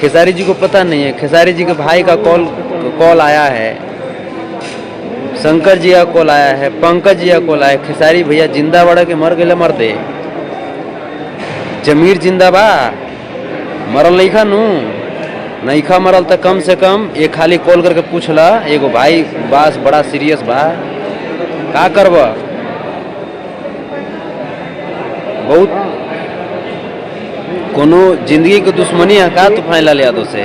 खेसारी जी को पता नहीं है। खेसारी जी के भाई का कॉल आया है, शंकर जी का कॉल आया है, पंकज जी का कॉल आया है। खेसारी भैया जिंदा बड़ा के मर गए मर दे। जमीर जिंदा बा, मरल नहीं खा नू नहीं खा मरल तो कम से कम एक खाली कॉल करके पूछला, एगो भाई बास बड़ा सीरियस बा का करब। बहुत कोनो जिंदगी के दुश्मनी है का तूफान लाल यादव से।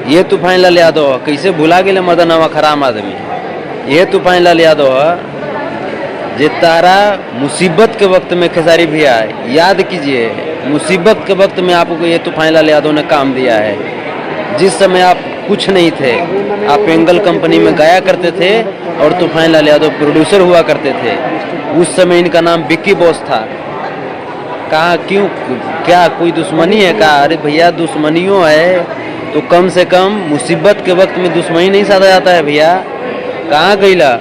ये तूफान लाल यादव कैसे भुला गए मदन हवा खराम आदमी। ये तूफान लाल यादव जे तारा मुसीबत के वक्त में खेसारी भैया याद कीजिए, मुसीबत के वक्त में आपको ये तूफान लाल यादव ने काम दिया है। जिस समय आप कुछ नहीं थे, आप एंगल कंपनी में गाया करते थे और तूफान लाल यादव प्रोड्यूसर हुआ करते थे। उस समय इनका नाम विक्की बॉस था। कहा क्यों, क्या कोई दुश्मनी है का? अरे भैया दुश्मनियों है तो कम से कम मुसीबत के वक्त में दुश्मनी नहीं साधा जाता है भैया। कहाँ गईला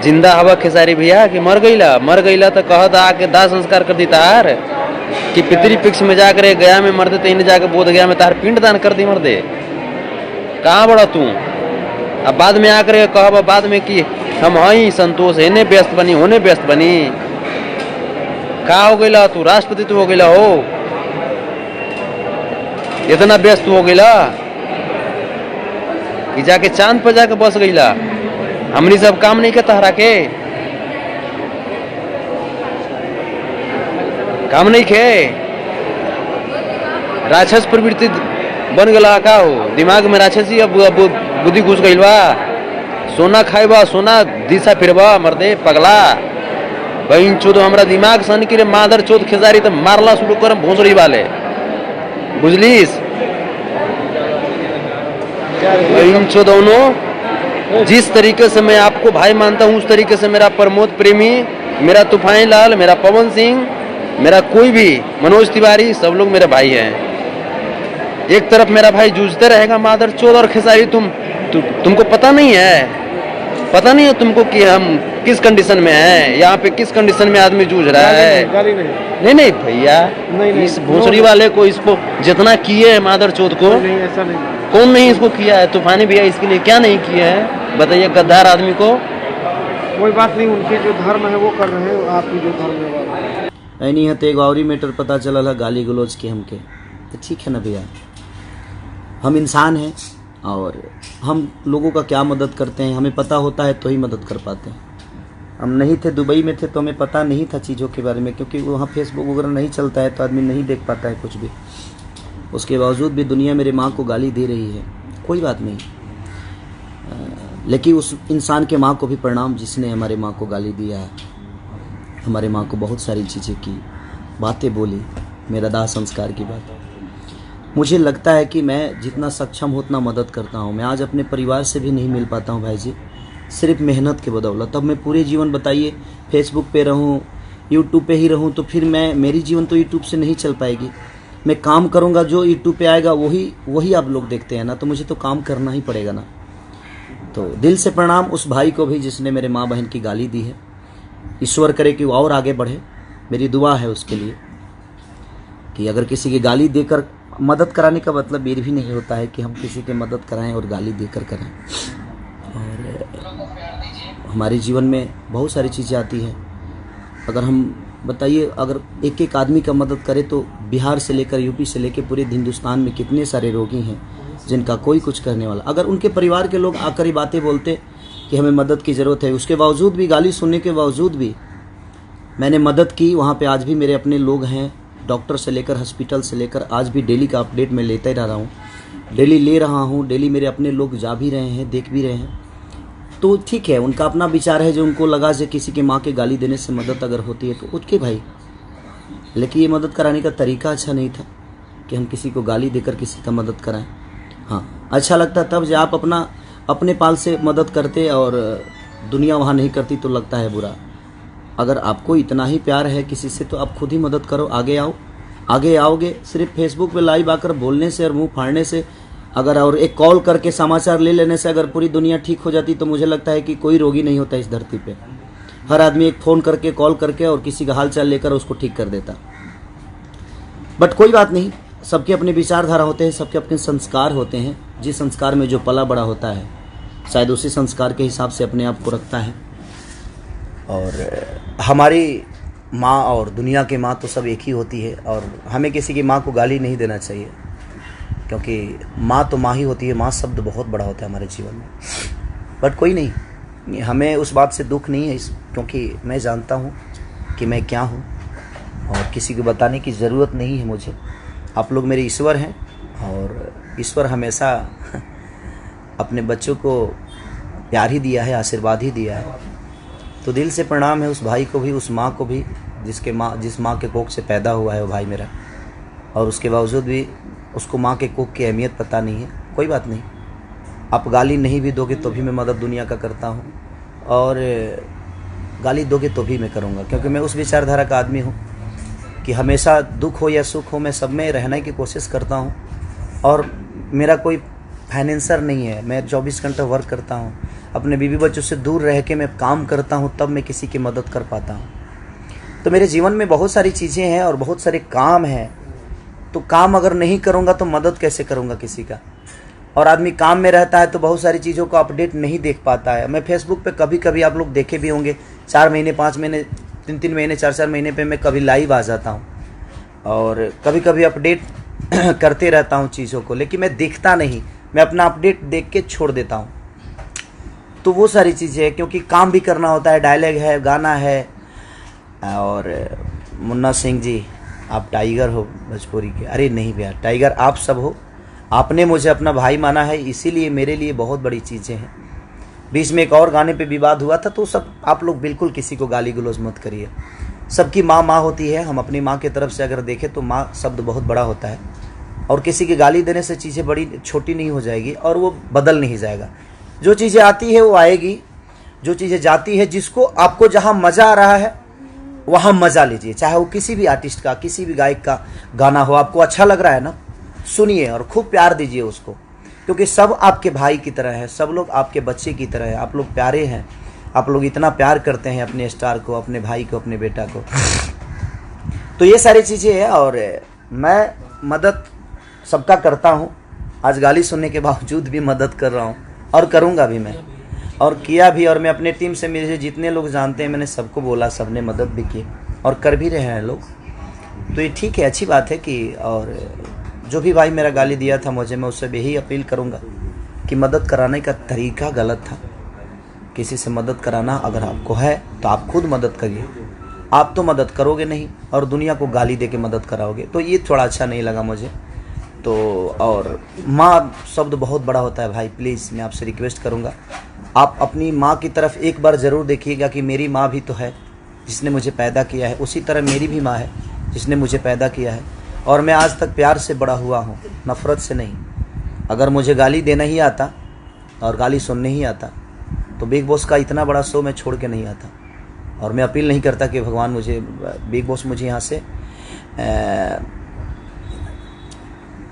जिंदा हवा खेसारी भैया कि मर गईला तो कहत आके दाह संस्कार कर दी तार कि पितरी पिक्ष में जाकर गया में मर दे, तो जाके बोध गया में तार पिंड दान कर दी मर दे। कहाँ बड़ा तू? अब बाद में आकर कह बाद में कि हम हई संतोष हेने व्यस्त बनी होने व्यस्त बनी। कहा हो गईला तू? राष्ट्रपति तू हो गईला हो, इतना व्यस्त हो गईला कि जाके चांद पर जाके बस गईला। हमनी सब काम नहीं के तहरा के काम नहीं खे। राक्षस प्रवृत्ति बन गला का हो, दिमाग में राक्षसी अब बुद्धि घुस गई बा। सोना खाइबा सोना दिशा फिरबा मर्दे पगला। बहन चोद हमरा दिमाग सन की रे मादर चोद खेसारी तो मारला शुरू कर भोसड़ी वाले बुझलीस। बहन चोद दोनों जिस तरीके से मैं आपको भाई मानता हूं उस तरीके से मेरा प्रमोद प्रेमी, मेरा तूफान लाल, मेरा पवन सिंह, मेरा कोई भी मनोज तिवारी, सब लोग मेरे भाई हैं। एक तरफ मेरा भाई जूझते रहेगा मादर चोद और खेसारी तुमको पता नहीं है तुमको कि हम किस कंडीशन में हैं, यहाँ पे किस कंडीशन में आदमी जूझ रहा है। नहीं भैया, इस भोसड़ी वाले को इसको जितना किए है मादर चोद को, ऐसा नहीं, कौन नहीं इसको किया है? तूफानी भैया इसके लिए क्या नहीं किया है बताइए गद्दार आदमी को। कोई बात नहीं, उनके जो धर्म है वो कर रहे हैं, आपकी जो धर्म है नहीं है। तो एक और मैटर पता चला है गाली गलौज के हमके, तो ठीक है ना भैया, हम इंसान हैं और हम लोगों का क्या मदद करते हैं, हमें पता होता है तो ही मदद कर पाते हैं। हम नहीं थे, दुबई में थे तो हमें पता नहीं था चीज़ों के बारे में, क्योंकि वहाँ फेसबुक वगैरह नहीं चलता है तो आदमी नहीं देख पाता है कुछ भी। उसके बावजूद भी दुनिया मेरे माँ को गाली दे रही है, कोई बात नहीं। लेकिन उस इंसान के माँ को भी प्रणाम जिसने हमारे माँ को गाली दिया है, हमारे माँ को बहुत सारी चीज़ें की, बातें बोली, मेरा दाह संस्कार की बात। मुझे लगता है कि मैं जितना सक्षम हूँ उतना मदद करता हूँ। मैं आज अपने परिवार से भी नहीं मिल पाता हूँ भाई जी, सिर्फ मेहनत के बदौलत। अब मैं पूरे जीवन बताइए फेसबुक पे रहूँ, यूट्यूब पे ही रहूँ, तो फिर मेरी जीवन तो यूट्यूब से नहीं चल पाएगी। मैं काम करूँगा, जो यूट्यूब पे आएगा वही आप लोग देखते हैं ना, तो मुझे तो काम करना ही पड़ेगा ना। तो दिल से प्रणाम उस भाई को भी जिसने मेरे माँ बहन की गाली दी है। ईश्वर करे कि वो और आगे बढ़े, मेरी दुआ है उसके लिए। कि अगर किसी की गाली देकर मदद कराने का मतलब ये भी नहीं होता है कि हम किसी की मदद कराएं और गाली देकर करें। और हमारे जीवन में बहुत सारी चीज़ें आती हैं। अगर हम बताइए, अगर एक एक आदमी का मदद करें तो बिहार से लेकर यूपी से लेकर पूरे हिंदुस्तान में कितने सारे रोगी हैं जिनका कोई कुछ करने वाला। अगर उनके परिवार के लोग आकर ही बातें बोलते कि हमें मदद की ज़रूरत है, उसके बावजूद भी, गाली सुनने के बावजूद भी मैंने मदद की। वहाँ पे आज भी मेरे अपने लोग हैं, डॉक्टर से लेकर हॉस्पिटल से लेकर आज भी डेली का अपडेट मैं लेता ही रह रहा हूँ, डेली ले रहा हूँ। डेली मेरे अपने लोग जा भी रहे हैं, देख भी रहे हैं। तो ठीक है, उनका अपना विचार है, जो उनको लगा जो किसी की माँ के गाली देने से मदद अगर होती है तो उसके भाई। लेकिन ये मदद कराने का तरीका अच्छा नहीं था कि हम किसी को गाली देकर किसी का मदद कराएं। हाँ, अच्छा लगता तब जब आप अपने पाल से मदद करते और दुनिया वहाँ नहीं करती तो लगता है बुरा। अगर आपको इतना ही प्यार है किसी से तो आप खुद ही मदद करो, आगे आओ। आगे आओगे सिर्फ फेसबुक पे लाइव आकर बोलने से और मुंह फाड़ने से, अगर और एक कॉल करके समाचार ले लेने से अगर पूरी दुनिया ठीक हो जाती तो मुझे लगता है कि कोई रोगी नहीं होता इस धरती पे। हर आदमी एक फ़ोन करके, कॉल करके और किसी का हाल चाल लेकर उसको ठीक कर देता। बट कोई बात नहीं, सबके अपने विचारधारा होते हैं, सबके अपने संस्कार होते हैं। जिस संस्कार में जो पला बड़ा होता है शायद उसी संस्कार के हिसाब से अपने आप को रखता है। और हमारी माँ और दुनिया की माँ तो सब एक ही होती है, और हमें किसी की माँ को गाली नहीं देना चाहिए, क्योंकि माँ तो माँ ही होती है। माँ शब्द बहुत बड़ा होता है हमारे जीवन में। बट कोई नहीं, हमें उस बात से दुख नहीं है, क्योंकि मैं जानता हूँ कि मैं क्या हूँ और किसी को बताने की ज़रूरत नहीं है मुझे। आप लोग मेरे ईश्वर हैं, और ईश्वर हमेशा अपने बच्चों को प्यार ही दिया है, आशीर्वाद ही दिया है। तो दिल से प्रणाम है उस भाई को भी, उस माँ को भी जिस माँ के कोख से पैदा हुआ है वो भाई मेरा, और उसके बावजूद भी उसको माँ के कोख की अहमियत पता नहीं है। कोई बात नहीं, आप गाली नहीं भी दोगे तो भी मैं मदद दुनिया का करता हूँ, और गाली दोगे तो भी मैं करूँगा, क्योंकि मैं उस विचारधारा का आदमी हूँ कि हमेशा दुख हो या सुख हो मैं सब में रहने की कोशिश करता हूँ। और मेरा कोई फाइनेंसर नहीं है, मैं 24 घंटा वर्क करता हूँ, अपने बीवी बच्चों से दूर रह के मैं काम करता हूँ, तब मैं किसी की मदद कर पाता हूँ। तो मेरे जीवन में बहुत सारी चीज़ें हैं और बहुत सारे काम हैं, तो काम अगर नहीं करूँगा तो मदद कैसे करूँगा किसी का। और आदमी काम में रहता है तो बहुत सारी चीज़ों को अपडेट नहीं देख पाता है। मैं फेसबुक पे कभी कभी, आप लोग देखे भी होंगे, 4 महीने 5 महीने 3 महीने 4 महीने पे मैं कभी लाइव आ जाता हूँ, और कभी कभी अपडेट करते रहता हूँ चीज़ों को, लेकिन मैं देखता नहीं, मैं अपना अपडेट देख के छोड़ देता हूँ। तो वो सारी चीज़ें हैं, क्योंकि काम भी करना होता है, डायलॉग है, गाना है। और मुन्ना सिंह जी, आप टाइगर हो भोजपुरी के। अरे नहीं भैया, टाइगर आप सब हो, आपने मुझे अपना भाई माना है, इसीलिए मेरे लिए बहुत बड़ी चीज़ें हैं। बीच में एक और गाने पे विवाद हुआ था, तो सब आप लोग बिल्कुल किसी को गाली गलौज मत करिए। सबकी माँ माँ होती है। हम अपनी माँ की तरफ से अगर देखें तो माँ शब्द बहुत बड़ा होता है, और किसी की गाली देने से चीज़ें बड़ी छोटी नहीं हो जाएगी, और वो बदल नहीं जाएगा। जो चीज़ें आती है वो आएगी, जो चीज़ें जाती है, जिसको आपको जहाँ मज़ा आ रहा है वहाँ मज़ा लीजिए। चाहे वो किसी भी आर्टिस्ट का, किसी भी गायक का गाना हो, आपको अच्छा लग रहा है ना, सुनिए और खूब प्यार दीजिए उसको, क्योंकि सब आपके भाई की तरह है, सब लोग आपके बच्चे की तरह है। आप लोग प्यारे हैं, आप लोग इतना प्यार करते हैं अपने स्टार को, अपने भाई को, अपने बेटा को। तो ये सारी चीज़ें हैं, और मैं मदद सबका करता हूँ। आज गाली सुनने के बावजूद भी मदद कर रहा हूँ, और करूँगा भी मैं, और किया भी। और मैं अपने टीम से, मेरे जितने लोग जानते हैं, मैंने सबको बोला, सबने मदद भी की और कर भी रहे हैं लोग। तो ये ठीक है, अच्छी बात है कि, और जो भी भाई मेरा गाली दिया था मुझे, मैं उससे यही अपील करूँगा कि मदद कराने का तरीका गलत था। किसी से मदद कराना अगर आपको है तो आप खुद मदद करिए। आप तो मदद करोगे नहीं और दुनिया को गाली दे के मदद कराओगे, तो ये थोड़ा अच्छा नहीं लगा मुझे। तो और माँ शब्द बहुत बड़ा होता है भाई, प्लीज़ मैं आपसे रिक्वेस्ट करूँगा, आप अपनी माँ की तरफ एक बार ज़रूर देखिएगा कि मेरी माँ भी तो है जिसने मुझे पैदा किया है, उसी तरह मेरी भी माँ है जिसने मुझे पैदा किया है। और मैं आज तक प्यार से बड़ा हुआ हूँ, नफ़रत से नहीं। अगर मुझे गाली देना ही आता और गाली सुनने ही आता तो बिग बॉस का इतना बड़ा शो मैं छोड़ के नहीं आता। और मैं अपील नहीं करता कि भगवान मुझे, बिग बॉस मुझे यहाँ से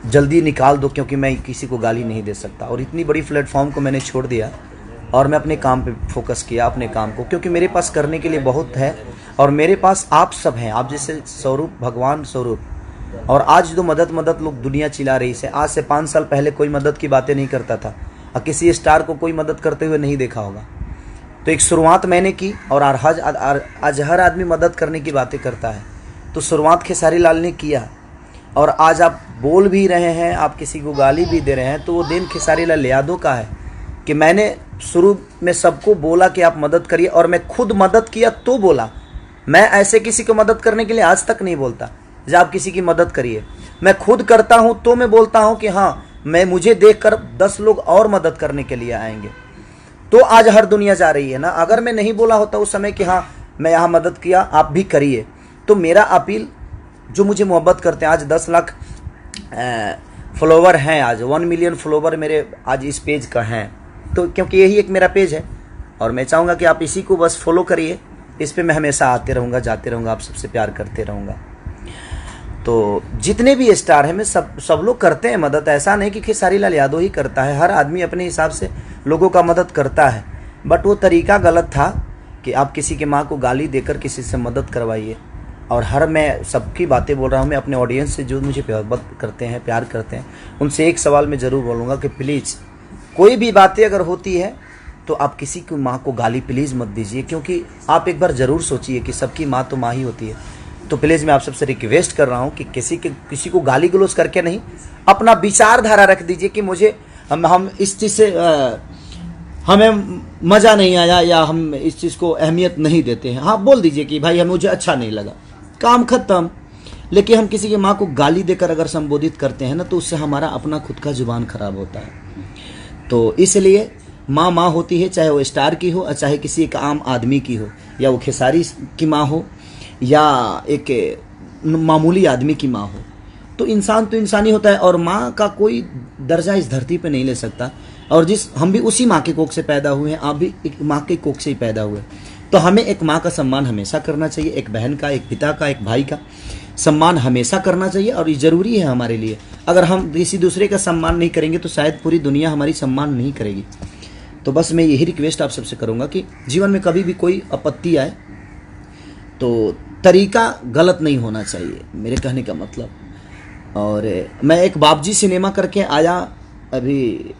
जल्दी निकाल दो, क्योंकि मैं किसी को गाली नहीं दे सकता। और इतनी बड़ी प्लेटफॉर्म को मैंने छोड़ दिया और मैं अपने काम पे फोकस किया, अपने काम को, क्योंकि मेरे पास करने के लिए बहुत है। और मेरे पास आप सब हैं, आप जैसे स्वरूप, भगवान स्वरूप। और आज जो मदद लोग दुनिया चिल्ला रही है, आज से 5 साल पहले कोई मदद की बातें नहीं करता था, और किसी स्टार को कोई मदद करते हुए नहीं देखा होगा। तो एक शुरुआत मैंने की, और आज हर आदमी मदद करने की बातें करता है। तो शुरुआत खेसारी लाल ने किया, और आज आप बोल भी रहे हैं, आप किसी को गाली भी दे रहे हैं, तो वो दिन खेसारी लाल यादव का है कि मैंने शुरू में सबको बोला कि आप मदद करिए, और मैं खुद मदद किया तो बोला। मैं ऐसे किसी को मदद करने के लिए आज तक नहीं बोलता जब आप किसी की मदद करिए। मैं खुद करता हूं तो मैं बोलता हूं कि हाँ, मैं मुझे देखकर 10 लोग और मदद करने के लिए आएंगे। तो आज हर दुनिया जा रही है ना। अगर मैं नहीं बोला होता उस समय कि हाँ मैं यहाँ मदद किया, आप भी करिए, तो मेरा अपील, जो मुझे मोहब्बत करते हैं, आज 10 लाख फॉलोवर हैं, आज 1 मिलियन फॉलोवर मेरे आज इस पेज का हैं, तो क्योंकि यही एक मेरा पेज है, और मैं चाहूँगा कि आप इसी को बस फॉलो करिए। इस पे मैं हमेशा आते रहूँगा, जाते रहूँगा, आप सबसे प्यार करते रहूँगा। तो जितने भी स्टार हैं, मैं सब लोग करते हैं मदद। ऐसा नहीं कि खेसारी लाल यादव ही करता है, हर आदमी अपने हिसाब से लोगों का मदद करता है। बट वो तरीका गलत था कि आप किसी के माँ को गाली देकर किसी से मदद करवाइए। और मैं सबकी बातें बोल रहा हूँ, मैं अपने ऑडियंस से जो मुझे मोहब्बत करते हैं, प्यार करते हैं, उनसे एक सवाल मैं ज़रूर बोलूँगा कि प्लीज़ कोई भी बातें अगर होती है तो आप किसी की माँ को गाली प्लीज़ मत दीजिए, क्योंकि आप एक बार ज़रूर सोचिए कि सबकी माँ तो माँ ही होती है। तो प्लीज़ मैं आप सबसे रिक्वेस्ट कर रहा हूँ कि किसी को गाली गलौज करके नहीं, अपना विचारधारा रख दीजिए कि मुझे हम इस चीज़ से हमें मज़ा नहीं आया या हम इस चीज़ को अहमियत नहीं देते हैं। हाँ, बोल दीजिए कि भाई हमें मुझे अच्छा नहीं लगा, काम खत्म। लेकिन हम किसी की माँ को गाली देकर अगर संबोधित करते हैं ना, तो उससे हमारा अपना खुद का जुबान खराब होता है। तो इसलिए माँ माँ होती है, चाहे वो स्टार की हो, चाहे किसी एक आम आदमी की हो, या वो खेसारी की माँ हो या एक मामूली आदमी की माँ हो। तो इंसान तो इंसानी होता है और माँ का कोई दर्जा इस धरती पे नहीं ले सकता। और हम भी उसी माँ के कोख से पैदा हुए हैं, आप भी एक माँ के कोख से ही पैदा हुए। तो हमें एक माँ का सम्मान हमेशा करना चाहिए, एक बहन का, एक पिता का, एक भाई का सम्मान हमेशा करना चाहिए, और ये ज़रूरी है हमारे लिए। अगर हम किसी दूसरे का सम्मान नहीं करेंगे तो शायद पूरी दुनिया हमारी सम्मान नहीं करेगी। तो बस मैं यही रिक्वेस्ट आप सबसे करूँगा कि जीवन में कभी भी कोई आपत्ति आए तो तरीका गलत नहीं होना चाहिए, मेरे कहने का मतलब। और मैं एक बाबजी सिनेमा करके आया अभी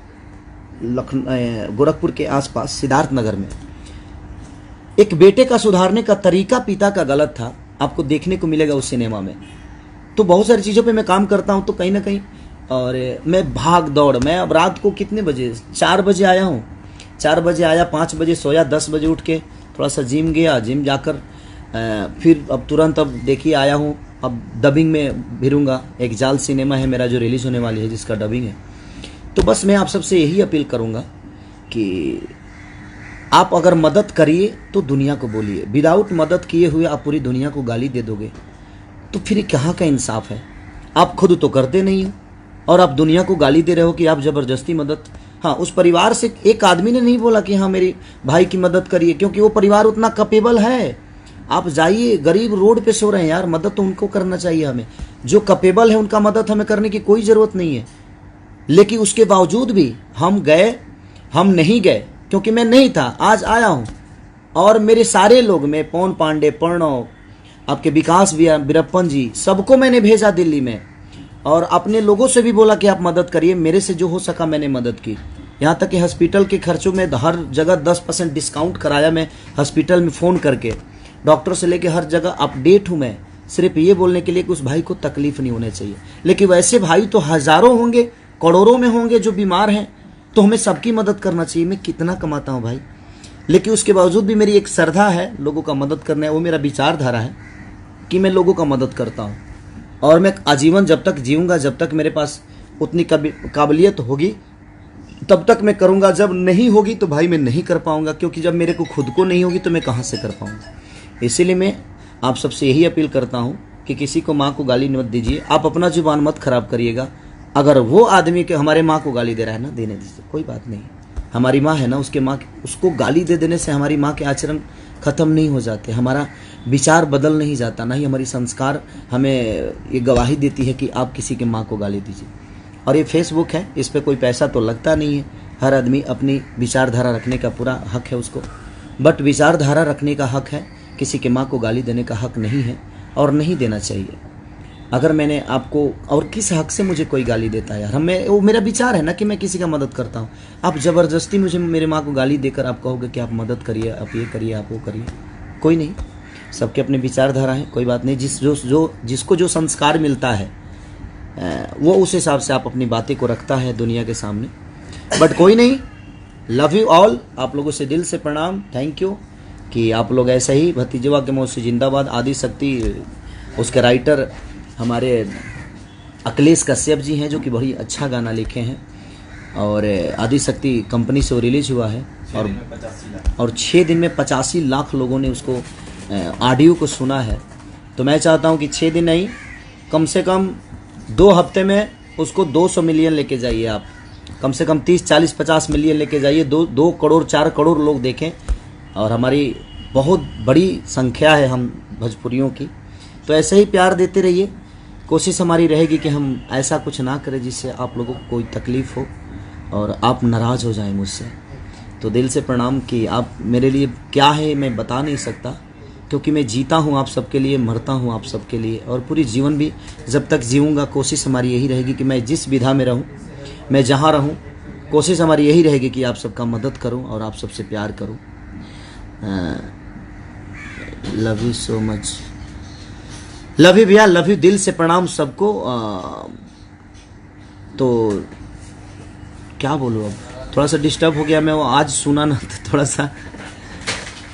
गोरखपुर के आसपास सिद्धार्थ नगर में। एक बेटे का सुधारने का तरीका पिता का गलत था, आपको देखने को मिलेगा उस सिनेमा में। तो बहुत सारी चीज़ों पे मैं काम करता हूँ, तो कहीं ना कहीं और मैं भाग दौड़, मैं अब रात को कितने बजे 4 बजे आया हूँ, 4 बजे आया, 5 बजे सोया, 10 बजे उठ के थोड़ा सा जिम गया, जिम जाकर फिर अब तुरंत अब देखिए आया हूँ, अब डबिंग में भिड़ूंगा। एक जाल सिनेमा है मेरा जो रिलीज़ होने वाली है, जिसका डबिंग है। तो बस मैं आप सबसे यही अपील करूँगा कि आप अगर मदद करिए तो दुनिया को बोलिए, विदाउट मदद किए हुए आप पूरी दुनिया को गाली दे दोगे तो फिर कहाँ का इंसाफ है। आप खुद तो करते नहीं हो और आप दुनिया को गाली दे रहे हो कि आप ज़बरदस्ती मदद। हाँ, उस परिवार से एक आदमी ने नहीं बोला कि हाँ मेरी भाई की मदद करिए, क्योंकि वो परिवार उतना कैपेबल है। आप जाइए, गरीब रोड पे सो रहे हैं यार, मदद तो उनको करना चाहिए हमें। जो कैपेबल है उनका मदद हमें करने की कोई ज़रूरत नहीं है। लेकिन उसके बावजूद भी हम नहीं गए क्योंकि मैं नहीं था, आज आया हूँ। और मेरे सारे लोग, मैं पवन पांडे, प्रणव, आपके विकास वीरप्पन जी, सबको मैंने भेजा दिल्ली में और अपने लोगों से भी बोला कि आप मदद करिए। मेरे से जो हो सका मैंने मदद की। यहाँ तक कि हॉस्पिटल के खर्चों में हर जगह 10% डिस्काउंट कराया मैं हॉस्पिटल में फ़ोन करके, डॉक्टर से लेके हर जगह अपडेट हूँ मैं, सिर्फ ये बोलने के लिए कि उस भाई को तकलीफ नहीं होनी चाहिए। लेकिन वैसे भाई तो हज़ारों होंगे, करोड़ों में होंगे जो बीमार हैं, तो हमें सबकी मदद करना चाहिए। मैं कितना कमाता हूँ भाई, लेकिन उसके बावजूद भी मेरी एक श्रद्धा है लोगों का मदद करना है, वो मेरा विचारधारा है कि मैं लोगों का मदद करता हूँ। और मैं आजीवन जब तक जीऊँगा, जब तक मेरे पास उतनी काबिलियत होगी तब तक मैं करूँगा। जब नहीं होगी तो भाई मैं नहीं कर पाऊँगा, क्योंकि जब मेरे को खुद को नहीं होगी तो मैं कहाँ से कर पाऊँगा। इसीलिए मैं आप सबसे यही अपील करता हूँ कि किसी को माँ को गाली मत दीजिए, आप अपना जुबान मत खराब करिएगा। अगर वो आदमी के हमारे माँ को गाली दे रहा है ना, देने दीजिए, कोई बात नहीं। हमारी माँ है ना, उसको गाली दे देने से हमारी माँ के आचरण ख़त्म नहीं हो जाते, हमारा विचार बदल नहीं जाता, ना ही हमारी संस्कार हमें ये गवाही देती है कि आप किसी के माँ को गाली दीजिए। और ये फेसबुक है, इस पर कोई पैसा तो लगता नहीं है, हर आदमी अपनी विचारधारा रखने का पूरा हक है उसको, बट विचारधारा रखने का हक है, किसी के माँ को गाली देने का हक नहीं है और नहीं देना चाहिए। अगर मैंने आपको, और किस हक से मुझे कोई गाली देता है यार, वो मेरा विचार है ना कि मैं किसी का मदद करता हूँ। आप ज़बरदस्ती मुझे मेरे माँ को गाली देकर आप कहोगे कि आप मदद करिए, आप ये करिए, आप वो करिए, कोई नहीं। सबके अपने विचारधारा है, कोई बात नहीं। जिसको जो संस्कार मिलता है वो उस हिसाब से आप अपनी बातें को रखता है दुनिया के सामने। बट कोई नहीं, लव यू ऑल, आप लोगों से दिल से प्रणाम, थैंक यू कि आप लोग ऐसे ही भतीजवा के मौत से जिंदाबाद। आदि शक्ति, उसके राइटर हमारे अखिलेश कश्यप जी हैं, जो कि बड़ी अच्छा गाना लिखे हैं, और आदि शक्ति कंपनी से वो रिलीज हुआ है, और 6 दिन में 85 लाख लोगों ने उसको ऑडियो को सुना है। तो मैं चाहता हूं कि 6 दिन नहीं, कम से कम 2 हफ्ते में उसको 200 मिलियन लेके जाइए आप, कम से कम 30, 40, 50 मिलियन लेके जाइए, 2 करोड़ 4 करोड़ लोग देखें। और हमारी बहुत बड़ी संख्या है हम भोजपुरियों की, तो ऐसे ही प्यार देते रहिए। कोशिश हमारी रहेगी कि हम ऐसा कुछ ना करें जिससे आप लोगों को कोई तकलीफ़ हो और आप नाराज़ हो जाएं मुझसे। तो दिल से प्रणाम कि आप मेरे लिए क्या है मैं बता नहीं सकता, क्योंकि मैं जीता हूँ आप सबके लिए, मरता हूँ आप सबके लिए, और पूरी जीवन भी जब तक जीऊँगा कोशिश हमारी यही रहेगी कि मैं जिस विधा में रहूँ, मैं जहाँ रहूँ, कोशिश हमारी यही रहेगी कि आप सबका मदद करूँ और आप सबसे प्यार करूँ। Love you so much, love you भैया, लव यू, दिल से प्रणाम सबको। तो क्या बोलूँ, अब थोड़ा सा डिस्टर्ब हो गया मैं, वो आज सुना ना तो थोड़ा सा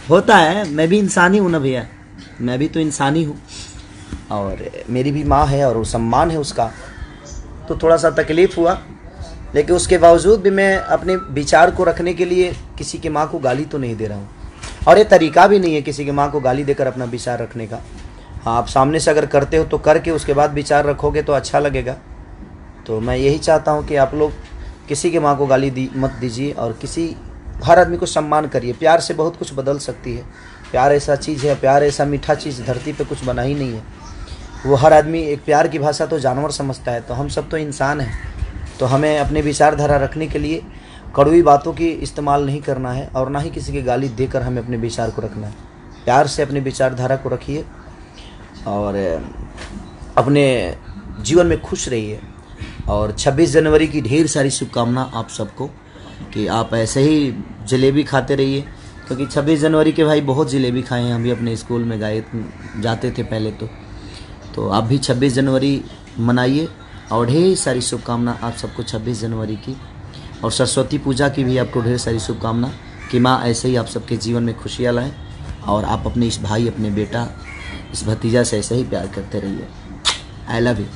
होता है। मैं भी इंसान ही हूँ ना भैया, मैं भी तो इंसान ही हूँ, और मेरी भी माँ है और वो सम्मान है उसका, तो थोड़ा सा तकलीफ़ हुआ, लेकिन उसके बावजूद भी मैं अपने विचार को रखने के लिए किसी की माँ को गाली तो नहीं दे रहा हूँ, और ये तरीका भी नहीं है किसी की माँ को गाली देकर अपना विचार रखने का। हाँ, आप सामने से अगर करते हो तो करके उसके बाद विचार रखोगे तो अच्छा लगेगा। तो मैं यही चाहता हूँ कि आप लोग किसी की माँ को गाली मत दीजिए, और हर आदमी को सम्मान करिए। प्यार से बहुत कुछ बदल सकती है, प्यार ऐसा चीज़ है, प्यार ऐसा मीठा चीज़ धरती पे कुछ बना ही नहीं है। वो हर आदमी एक प्यार की भाषा तो जानवर समझता है, तो हम सब तो इंसान हैं, तो हमें अपने विचारधारा रखने के लिए कड़वी बातों की इस्तेमाल नहीं करना है, और ना ही किसी की गाली देकर हमें अपने विचार को रखना है। प्यार से अपने विचारधारा को रखिए और अपने जीवन में खुश रहिए। और 26 जनवरी की ढेर सारी शुभकामना आप सबको, कि आप ऐसे ही जलेबी खाते रहिए, क्योंकि 26 जनवरी के भाई बहुत जलेबी खाए हैं। हम भी अपने स्कूल में जाते थे पहले, तो आप भी 26 जनवरी मनाइए, और ढेर सारी शुभकामना आप सबको 26 जनवरी की, और सरस्वती पूजा की भी आपको ढेर सारी शुभकामना, कि माँ ऐसे ही आप सबके जीवन में खुशियाँ लाएँ, और आप अपने इस भाई, अपने बेटा, इस भतीजा से ऐसे ही प्यार करते रहिए। I love you.